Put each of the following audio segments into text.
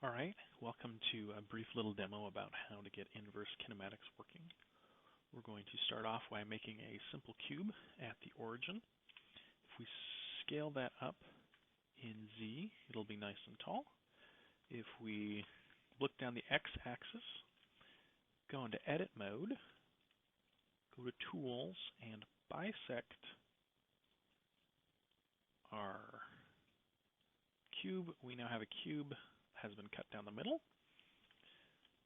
All right, welcome to a brief little demo about how to get inverse kinematics working. We're going to start off by making a simple cube at the origin. If we scale that up in Z, it'll be nice and tall. If we look down the x-axis, go into edit mode, go to tools, and bisect our cube. We now have a cube has been cut down the middle.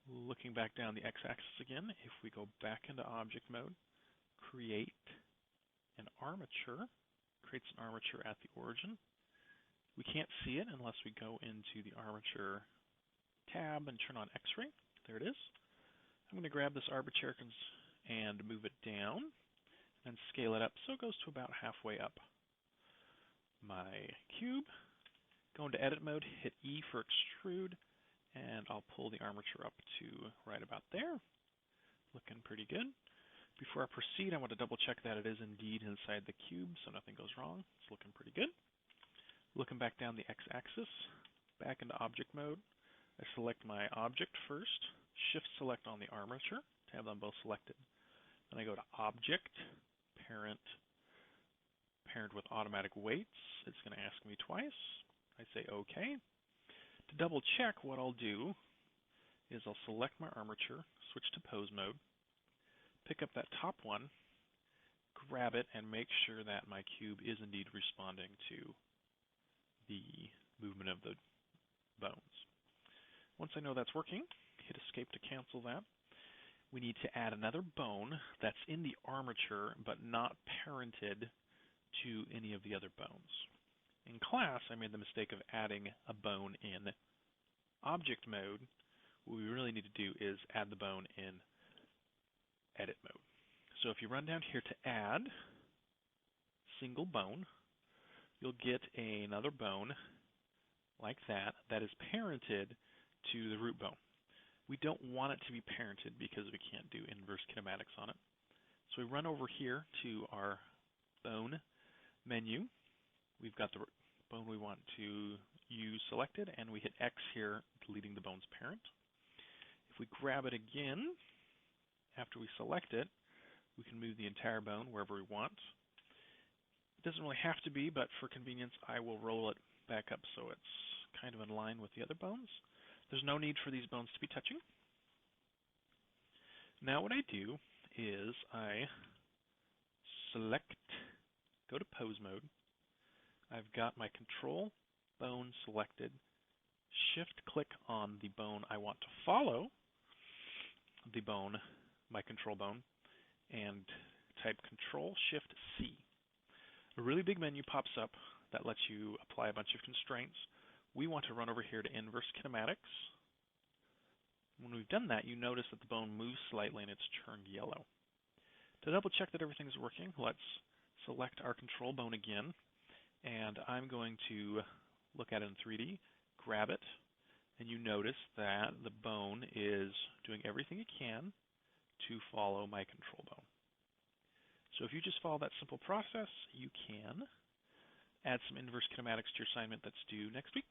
Looking back down the x-axis again, if we go back into object mode, create an armature, creates an armature at the origin. We can't see it unless we go into the armature tab and turn on X-ray. There it is. I'm going to grab this armature and move it down and scale it up so it goes to about halfway up my cube. Go into edit mode, hit E for extrude, and I'll pull the armature up to right about there. Looking pretty good. Before I proceed, I want to double check that it is indeed inside the cube so nothing goes wrong. It's looking pretty good. Looking back down the x-axis, back into object mode, I select my object first, shift select on the armature to have them both selected. Then I go to object, parent with automatic weights. It's going to ask me twice. I say OK. To double check, what I'll do is I'll select my armature, switch to pose mode, pick up that top one, grab it, and make sure that my cube is indeed responding to the movement of the bones. Once I know that's working, hit escape to cancel that. We need to add another bone that's in the armature but not parented to any of the other bones. In class, I made the mistake of adding a bone in object mode. What we really need to do is add the bone in edit mode. So if you run down here to add single bone, you'll get another bone like that is parented to the root bone. We don't want it to be parented because we can't do inverse kinematics on it. So we run over here to our bone menu. We've got the bone we want to use selected, and we hit X here, deleting the bone's parent. If we grab it again, after we select it, we can move the entire bone wherever we want. It doesn't really have to be, but for convenience, I will roll it back up so it's kind of in line with the other bones. There's no need for these bones to be touching. Now what I do is I select, go to pose mode. I've got my control bone selected. Shift click on the bone I want to follow, the bone, my control bone, and type Control Shift C. A really big menu pops up that lets you apply a bunch of constraints. We want to run over here to inverse kinematics. When we've done that, you notice that the bone moves slightly and it's turned yellow. To double check that everything's working, let's select our control bone again. And I'm going to look at it in 3D, grab it, and you notice that the bone is doing everything it can to follow my control bone. So if you just follow that simple process, you can add some inverse kinematics to your assignment that's due next week.